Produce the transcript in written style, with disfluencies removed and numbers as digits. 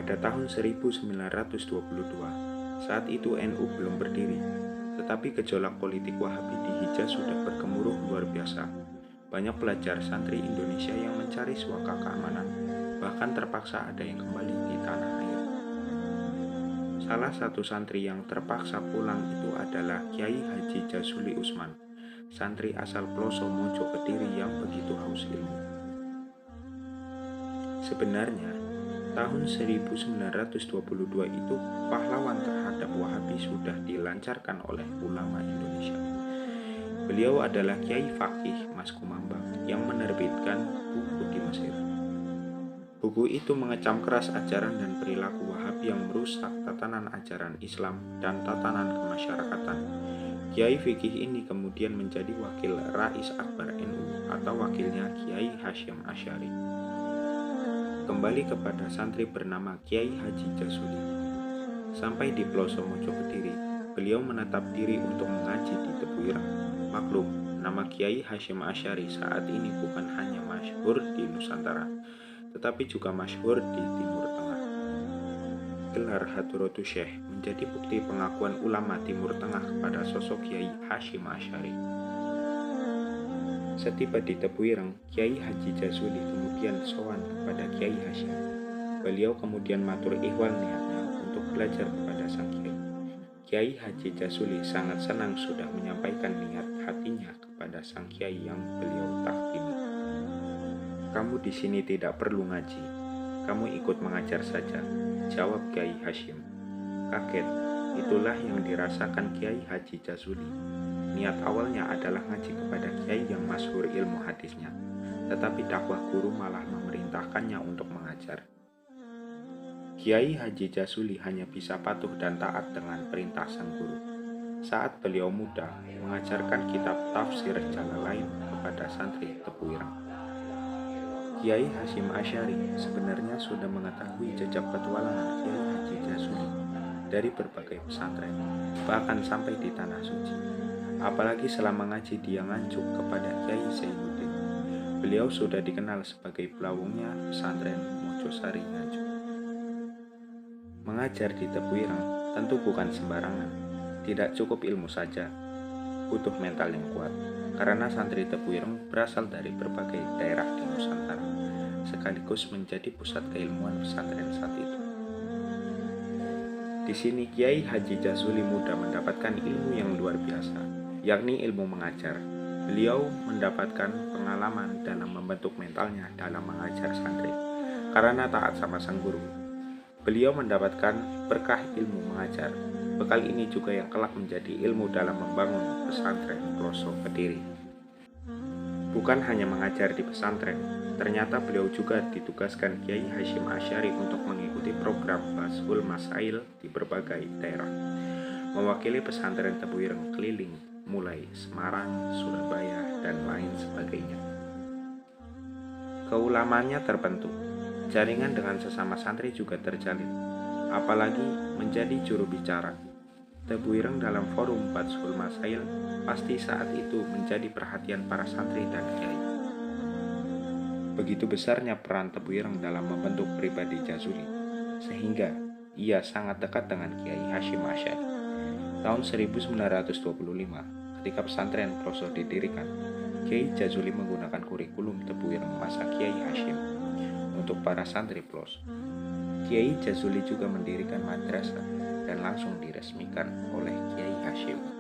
pada tahun 1922. Saat itu NU belum berdiri, tetapi gejolak politik Wahabi di Hijaz sudah bergemuruh luar biasa. Banyak pelajar santri Indonesia yang mencari suaka keamanan, bahkan terpaksa ada yang kembali di tanah air. Salah satu santri yang terpaksa pulang itu adalah Kiai Haji Jazuli Usman, santri asal Ploso Mojo Kediri yang begitu haus ilmu. Sebenarnya, tahun 1922 itu pahlawan terhadap Wahabi sudah dilancarkan oleh ulama Indonesia. Beliau adalah Kiai Fakih Mas Kumambang yang menerbitkan buku di Mesir. Buku itu mengecam keras ajaran dan perilaku Wahabi yang merusak tatanan ajaran Islam dan tatanan kemasyarakatan. Kiai Fikih ini kemudian menjadi wakil Rais Akbar NU atau wakilnya Kiai Hasyim Asy'ari. Kembali kepada santri bernama Kiai Haji Jazuli. Sampai di Ploso Mojo Kediri, beliau menetap diri untuk mengaji di Tebu Ireng. Maklum, nama Kiai Hasyim Asy'ari saat ini bukan hanya masyhur di Nusantara, tetapi juga masyhur di Timur Tengah. Gelar Hadratus Syekh menjadi bukti pengakuan ulama Timur Tengah kepada sosok Kiai Hasyim Asy'ari. Setiba di Tebu Ireng, Kiai Haji Jazuli kemudian sowan kepada Kiai Hasyim. Beliau kemudian matur ihwal niatnya untuk belajar kepada sang Kiai. Kiai Haji Jazuli sangat senang sudah menyampaikan niat hatinya kepada sang Kiai yang beliau takdimi. "Kamu di sini tidak perlu ngaji, kamu ikut mengajar saja," jawab Kiai Hasyim. Kaget, itulah yang dirasakan Kiai Haji Jazuli. Niat awalnya adalah ngaji kepada Kiai yang masyhur ilmu hadisnya, tetapi dakwah guru malah memerintahkannya untuk mengajar. Kiai Haji Jazuli hanya bisa patuh dan taat dengan perintah sang guru. Saat beliau muda, mengajarkan kitab tafsir Jalalain kepada santri Tebu Ireng. Kiai Hasyim Asy'ari sebenarnya sudah mengetahui jejak petualangan Kiai Haji Jazuli dari berbagai pesantren, bahkan sampai di Tanah Suci. Apalagi selama ngaji dia nganjuk kepada Kiai Zainuddin. Beliau sudah dikenal sebagai pelawungnya pesantren Mojosari Nganjuk. Mengajar di Tebu Ireng tentu bukan sembarangan. Tidak cukup ilmu saja, butuh mental yang kuat. Karena santri Tebu Ireng berasal dari berbagai daerah di Nusantara, sekaligus menjadi pusat keilmuan pesantren saat itu. Di sini Kiai Haji Jazuli muda mendapatkan ilmu yang luar biasa, yakni ilmu mengajar. Beliau mendapatkan pengalaman dalam membentuk mentalnya dalam mengajar santri, karena taat sama sang guru. Beliau mendapatkan berkah ilmu mengajar. Bekal ini juga yang kelak menjadi ilmu dalam membangun pesantren Ploso Kediri. Bukan hanya mengajar di pesantren, ternyata beliau juga ditugaskan Kiai Hasyim Asy'ari untuk mengikuti program Bashul Masail di berbagai daerah, mewakili pesantren Tebu Ireng keliling mulai Semarang, Surabaya, dan lain sebagainya. Keulamaannya terbentuk, jaringan dengan sesama santri juga terjalin, apalagi menjadi juru bicara. Tebu Ireng dalam forum Bashul Masail pasti saat itu menjadi perhatian para santri dan kiai. Begitu besarnya peran Tebu Ireng dalam membentuk pribadi Jazuli, sehingga ia sangat dekat dengan Kiai Hasyim Asy'ari. Tahun 1925, ketika pesantren Ploso didirikan, Kiai Jazuli menggunakan kurikulum Tebu Ireng masa Kiai Hasyim untuk para santri Ploso. Kiai Jazuli juga mendirikan madrasah dan langsung diresmikan oleh Kiai Hasyim.